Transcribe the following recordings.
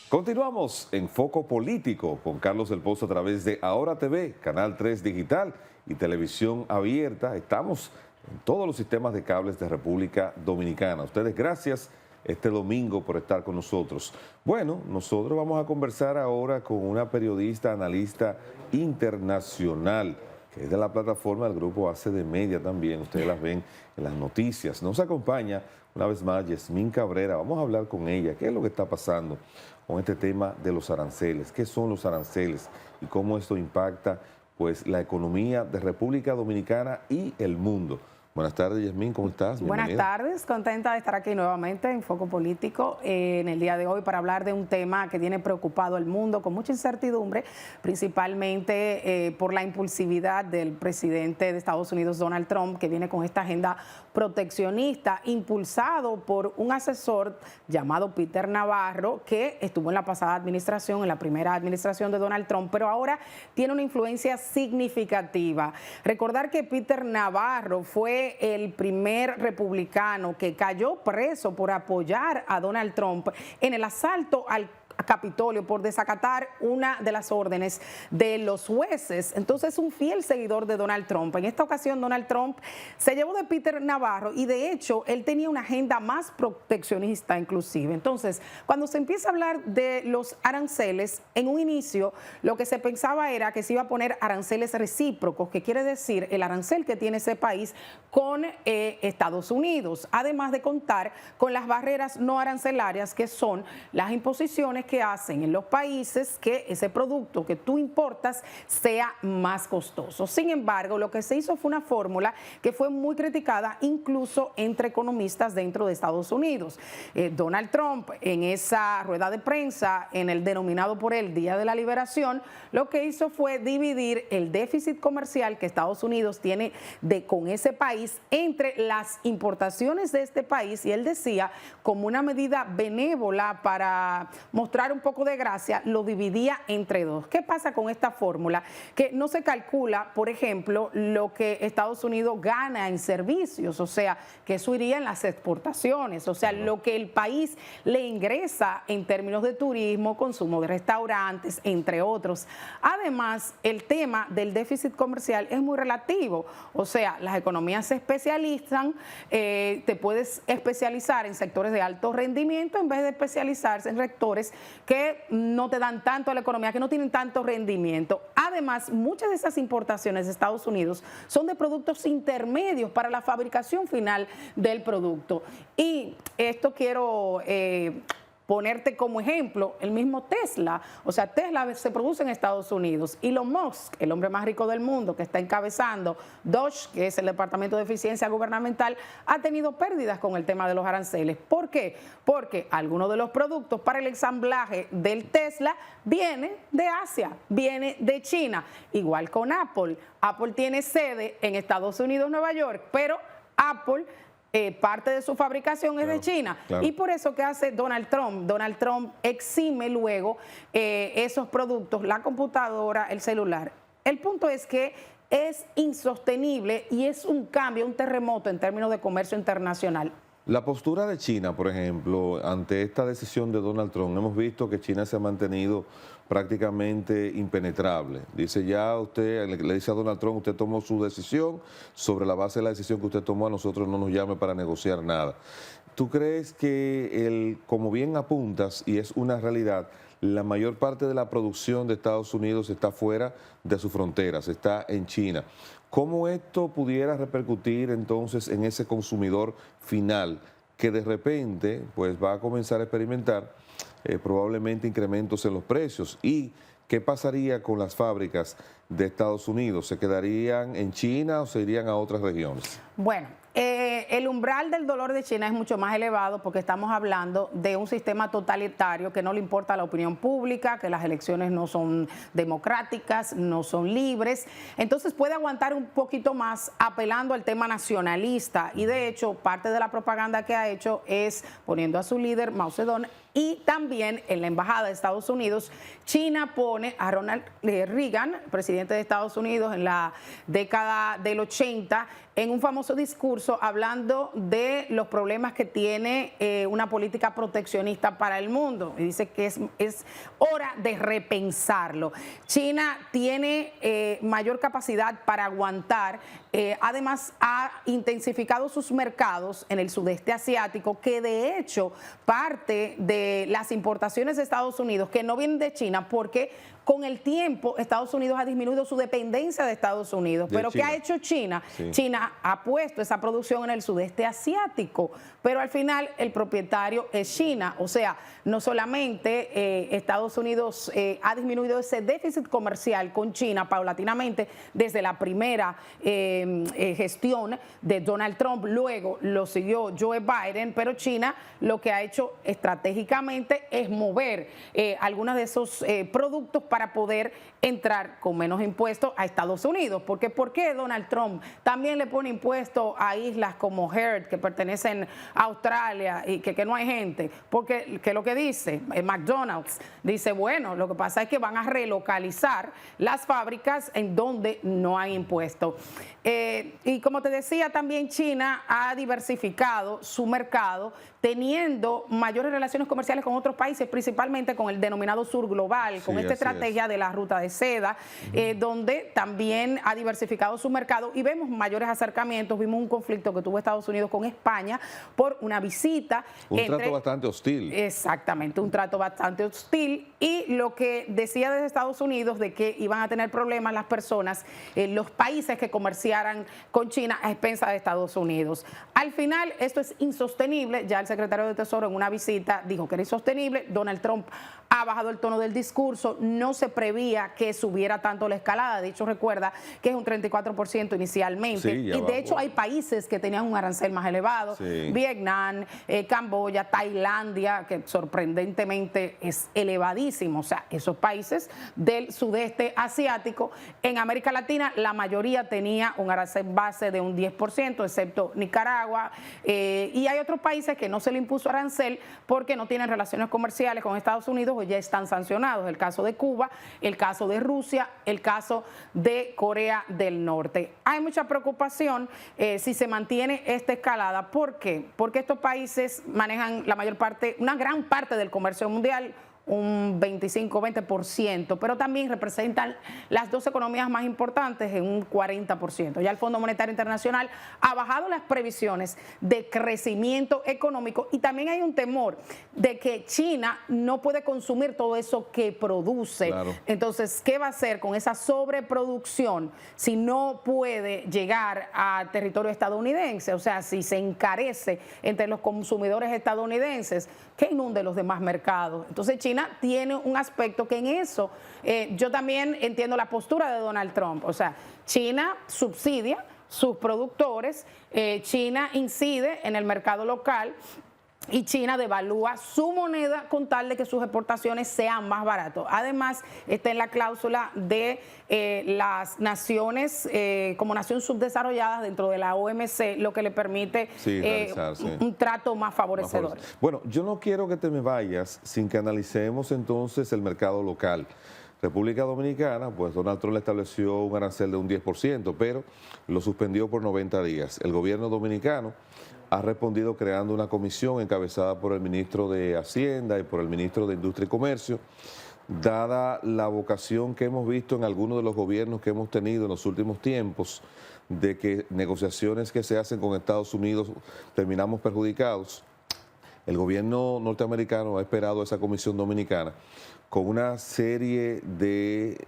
Continuamos en Foco Político con Carlos del Pozo a través de Ahora TV, Canal 3 Digital y Televisión Abierta. Estamos en todos los sistemas de cables de República Dominicana. Ustedes gracias este domingo por estar con nosotros. Bueno, nosotros vamos a conversar ahora con una periodista, analista internacional, que es de la plataforma del grupo ACD Media también. Ustedes las ven en las noticias. Nos acompaña una vez más Yasmín Cabrera. Vamos a hablar con ella. ¿Qué es lo que está pasando con este tema de los aranceles? ¿Qué son los aranceles y cómo esto impacta pues la economía de República Dominicana y el mundo? Buenas tardes, Yasmín, ¿cómo estás? Buenas tardes, contenta de estar aquí nuevamente en Foco Político en el día de hoy para hablar de un tema que tiene preocupado al mundo con mucha incertidumbre, principalmente por la impulsividad del presidente de Estados Unidos, Donald Trump, que viene con esta agenda proteccionista, impulsado por un asesor llamado Peter Navarro, que estuvo en la pasada administración, en la primera administración de Donald Trump, pero ahora tiene una influencia significativa. Recordar que Peter Navarro fue el primer republicano que cayó preso por apoyar a Donald Trump en el asalto al Capitolio por desacatar una de las órdenes de los jueces. Entonces, un fiel seguidor de Donald Trump. En esta ocasión, Donald Trump se llevó de Peter Navarro y, de hecho, él tenía una agenda más proteccionista inclusive. Entonces, cuando se empieza a hablar de los aranceles, en un inicio, lo que se pensaba era que se iba a poner aranceles recíprocos, que quiere decir el arancel que tiene ese país con Estados Unidos, además de contar con las barreras no arancelarias, que son las imposiciones que hacen en los países que ese producto que tú importas sea más costoso. Sin embargo, lo que se hizo fue una fórmula que fue muy criticada incluso entre economistas dentro de Estados Unidos. Donald Trump, en esa rueda de prensa, en el denominado por él Día de la Liberación, lo que hizo fue dividir el déficit comercial que Estados Unidos tiene con ese país entre las importaciones de este país, y él decía, como una medida benévola para mostrar un poco de gracia, lo dividía entre dos. ¿Qué pasa con esta fórmula? Que no se calcula, por ejemplo, lo que Estados Unidos gana en servicios, o sea, que eso iría en las exportaciones, o sea, lo que el país le ingresa en términos de turismo, consumo de restaurantes, entre otros. Además, el tema del déficit comercial es muy relativo, o sea, las economías se especializan, te puedes especializar en sectores de alto rendimiento en vez de especializarse en sectores que no te dan tanto a la economía, que no tienen tanto rendimiento. Además, muchas de esas importaciones de Estados Unidos son de productos intermedios para la fabricación final del producto. Y esto quiero ponerte como ejemplo el mismo Tesla. O sea, Tesla se produce en Estados Unidos. Elon Musk, el hombre más rico del mundo, que está encabezando DOGE, que es el Departamento de Eficiencia Gubernamental, ha tenido pérdidas con el tema de los aranceles. ¿Por qué? Porque algunos de los productos para el ensamblaje del Tesla vienen de Asia, viene de China. Igual con Apple. Apple tiene sede en Estados Unidos, Nueva York, pero Apple parte de su fabricación es de China. Claro. Y por eso que hace Donald Trump. Donald Trump exime luego esos productos, la computadora, el celular. El punto es que es insostenible y es un cambio, un terremoto en términos de comercio internacional. La postura de China, por ejemplo, ante esta decisión de Donald Trump, hemos visto que China se ha mantenido prácticamente impenetrable. Dice ya usted, le dice a Donald Trump, usted tomó su decisión, sobre la base de la decisión que usted tomó, a nosotros no nos llame para negociar nada. ¿Tú crees que, como bien apuntas, y es una realidad, la mayor parte de la producción de Estados Unidos está fuera de sus fronteras, está en China? ¿Cómo esto pudiera repercutir entonces en ese consumidor final que de repente pues va a comenzar a experimentar probablemente incrementos en los precios? ¿Y qué pasaría con las fábricas de Estados Unidos? ¿Se quedarían en China o se irían a otras regiones? Bueno, el umbral del dolor de China es mucho más elevado porque estamos hablando de un sistema totalitario que no le importa a la opinión pública, que las elecciones no son democráticas, no son libres. Entonces puede aguantar un poquito más apelando al tema nacionalista, y de hecho parte de la propaganda que ha hecho es poniendo a su líder, Mao Zedong, y también en la Embajada de Estados Unidos, China pone a Ronald Reagan, presidente de Estados Unidos en la década del 80, en un famoso discurso hablando de los problemas que tiene una política proteccionista para el mundo. Y dice que es hora de repensarlo. China tiene mayor capacidad para aguantar, además ha intensificado sus mercados en el sudeste asiático, que de hecho parte de las importaciones de Estados Unidos, que no vienen de China, porque con el tiempo Estados Unidos ha disminuido su dependencia de Estados Unidos. Pero ¿qué ha hecho China? Sí. China ha puesto esa producción en el sudeste asiático, pero al final el propietario es China. O sea, no solamente Estados Unidos ha disminuido ese déficit comercial con China paulatinamente desde la primera gestión de Donald Trump, luego lo siguió Joe Biden, pero China lo que ha hecho estratégicamente es mover algunos de esos productos para poder entrar con menos impuestos a Estados Unidos. Porque ¿por qué Donald Trump también le pone impuestos a islas como Heard, que pertenecen a Australia y que no hay gente? Porque que lo que dice McDonald's, dice, bueno, lo que pasa es que van a relocalizar las fábricas en donde no hay impuestos. Y como te decía, también China ha diversificado su mercado, teniendo mayores relaciones comerciales con otros países, principalmente con el denominado sur global, con esta estrategia de la ruta de seda, donde también ha diversificado su mercado y vemos mayores acercamientos. Vimos un conflicto que tuvo Estados Unidos con España por una visita. Un trato bastante hostil. Exactamente, un trato bastante hostil, y lo que decía desde Estados Unidos de que iban a tener problemas las personas, los países que comerciaran con China a expensas de Estados Unidos. Al final esto es insostenible. Ya el secretario de Tesoro en una visita dijo que era insostenible. Donald Trump ha bajado el tono del discurso, no se prevía que subiera tanto la escalada. De hecho, recuerda que es un 34% inicialmente, y de hecho hay países que tenían un arancel más elevado, Vietnam, Camboya, Tailandia, que sorprendentemente es elevadísimo. O sea, esos países del sudeste asiático. En América Latina la mayoría tenía un arancel base de un 10%, excepto Nicaragua, y hay otros países que no se le impuso arancel porque no tienen relaciones comerciales con Estados Unidos o ya están sancionados. El caso de Cuba, el caso de Rusia, el caso de Corea del Norte. Hay mucha preocupación si se mantiene esta escalada. ¿Por qué? Porque estos países manejan la mayor parte, una gran parte del comercio mundial, un 25-20%, pero también representan las dos economías más importantes en un 40%. Ya el Fondo Monetario Internacional ha bajado las previsiones de crecimiento económico, y también hay un temor de que China no puede consumir todo eso que produce. Claro. Entonces, ¿qué va a hacer con esa sobreproducción si no puede llegar a territorio estadounidense? O sea, si se encarece entre los consumidores estadounidenses, que inunde los demás mercados. Entonces, China tiene un aspecto que en eso yo también entiendo la postura de Donald Trump. O sea, China subsidia sus productores, China incide en el mercado local, y China devalúa su moneda con tal de que sus exportaciones sean más baratas. Además, está en la cláusula de las naciones, como nación subdesarrolladas dentro de la OMC, lo que le permite un trato más favorecedor. Bueno, yo no quiero que te me vayas sin que analicemos entonces el mercado local. República Dominicana, pues Donald Trump le estableció un arancel de un 10%, pero lo suspendió por 90 días. El gobierno dominicano ha respondido creando una comisión encabezada por el ministro de Hacienda y por el ministro de Industria y Comercio, dada la vocación que hemos visto en algunos de los gobiernos que hemos tenido en los últimos tiempos, de que negociaciones que se hacen con Estados Unidos terminamos perjudicados. El gobierno norteamericano ha esperado a esa comisión dominicana con una serie de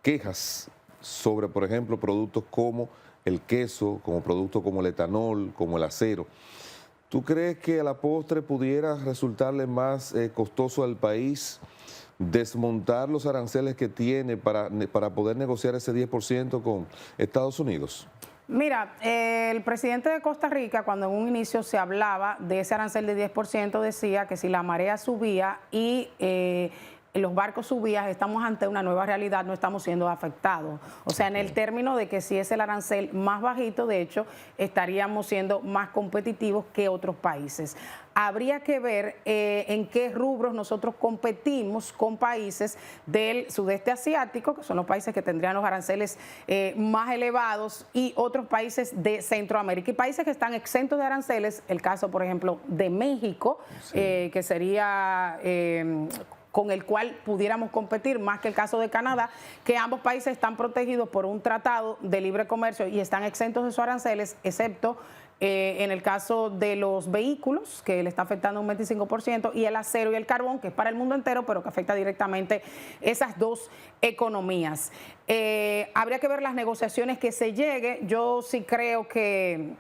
quejas sobre, por ejemplo, productos como el queso, como productos como el etanol, como el acero. ¿Tú crees que a la postre pudiera resultarle más costoso al país desmontar los aranceles que tiene para poder negociar ese 10% con Estados Unidos? Mira, el presidente de Costa Rica, cuando en un inicio se hablaba de ese arancel de 10%, decía que si la marea subía y los barcos subías, estamos ante una nueva realidad, no estamos siendo afectados. O sea, en el término de que si es el arancel más bajito, de hecho, estaríamos siendo más competitivos que otros países. Habría que ver en qué rubros nosotros competimos con países del sudeste asiático, que son los países que tendrían los aranceles más elevados, y otros países de Centroamérica. Y países que están exentos de aranceles, el caso, por ejemplo, de México, sí, que sería... con el cual pudiéramos competir, más que el caso de Canadá, que ambos países están protegidos por un tratado de libre comercio y están exentos de sus aranceles, excepto en el caso de los vehículos, que le está afectando un 25%, y el acero y el carbón, que es para el mundo entero, pero que afecta directamente esas dos economías. Habría que ver las negociaciones que se llegue. Yo sí creo que...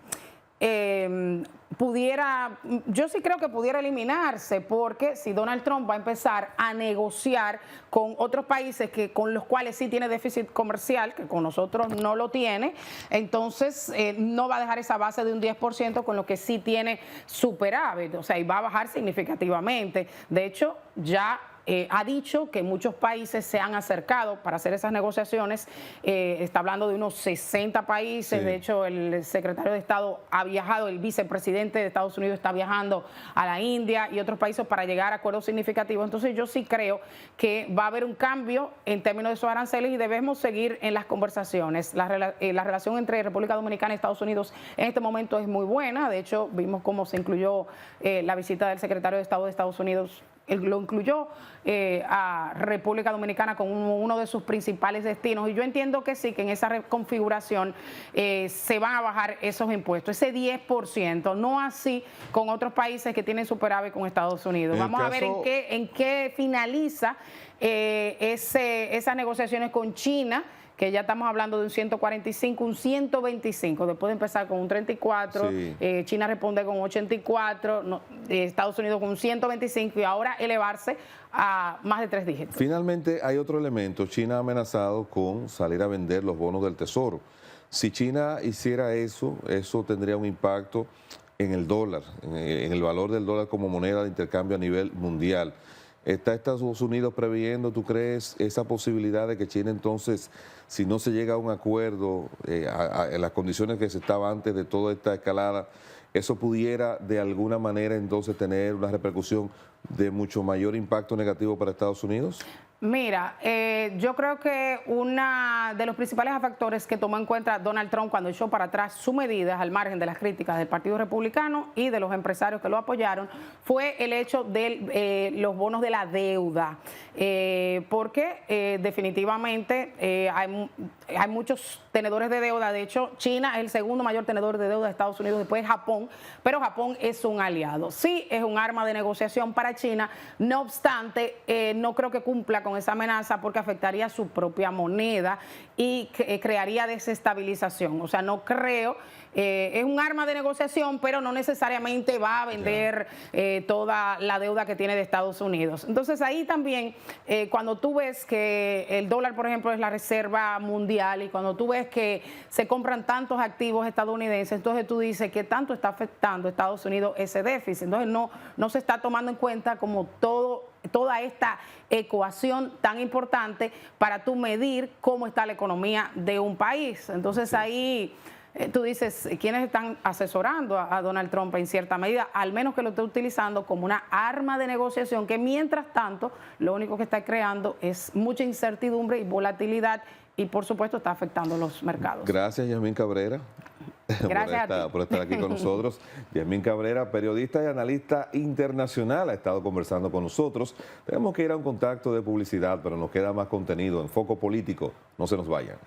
yo sí creo que pudiera eliminarse, porque si Donald Trump va a empezar a negociar con otros países con los cuales sí tiene déficit comercial, que con nosotros no lo tiene, entonces no va a dejar esa base de un 10% con lo que sí tiene superávit, o sea, y va a bajar significativamente. De hecho, ya ha dicho que muchos países se han acercado para hacer esas negociaciones, está hablando de unos 60 países, sí. De hecho el secretario de Estado ha viajado, el vicepresidente de Estados Unidos está viajando a la India y otros países para llegar a acuerdos significativos. Entonces yo sí creo que va a haber un cambio en términos de esos aranceles y debemos seguir en las conversaciones. La relación entre República Dominicana y Estados Unidos en este momento es muy buena. De hecho, vimos cómo se incluyó la visita del secretario de Estado de Estados Unidos, lo incluyó a República Dominicana como uno de sus principales destinos, y yo entiendo que sí, que en esa reconfiguración se van a bajar esos impuestos, ese 10%, no así con otros países que tienen superávit con Estados Unidos. Vamos a ver en qué finaliza esas negociaciones con China, que ya estamos hablando de un 145, un 125, después de empezar con un 34, sí. China responde con 84, Estados Unidos con un 125 y ahora elevarse a más de 3 dígitos. Finalmente hay otro elemento, China ha amenazado con salir a vender los bonos del Tesoro. Si China hiciera eso, eso tendría un impacto en el dólar, en el valor del dólar como moneda de intercambio a nivel mundial. ¿Está Estados Unidos previendo, tú crees, esa posibilidad de que China entonces, si no se llega a un acuerdo en las condiciones que se estaba antes de toda esta escalada, eso pudiera de alguna manera entonces tener una repercusión de mucho mayor impacto negativo para Estados Unidos? Mira, yo creo que uno de los principales factores que tomó en cuenta Donald Trump cuando echó para atrás sus medidas al margen de las críticas del Partido Republicano y de los empresarios que lo apoyaron fue el hecho de los bonos de la deuda, porque definitivamente hay muchos tenedores de deuda. De hecho, China es el segundo mayor tenedor de deuda de Estados Unidos, después Japón, pero Japón es un aliado. Sí, es un arma de negociación para China, no obstante, no creo que cumpla con esa amenaza porque afectaría su propia moneda y crearía desestabilización. O sea, no creo, es un arma de negociación, pero no necesariamente va a vender toda la deuda que tiene de Estados Unidos. Entonces ahí también, cuando tú ves que el dólar, por ejemplo, es la reserva mundial, y cuando tú ves que se compran tantos activos estadounidenses, entonces tú dices que tanto está afectando a Estados Unidos ese déficit. Entonces no se está tomando en cuenta como toda esta ecuación tan importante para tú medir cómo está la economía de un país. Entonces ahí tú dices, ¿quiénes están asesorando a Donald Trump en cierta medida? Al menos que lo esté utilizando como una arma de negociación que mientras tanto lo único que está creando es mucha incertidumbre y volatilidad y por supuesto está afectando los mercados. Gracias, Yasmín Cabrera. Gracias por estar aquí con nosotros. Yasmín Cabrera, periodista y analista internacional, ha estado conversando con nosotros. Tenemos que ir a un contacto de publicidad, pero nos queda más contenido en Foco Político. No se nos vayan.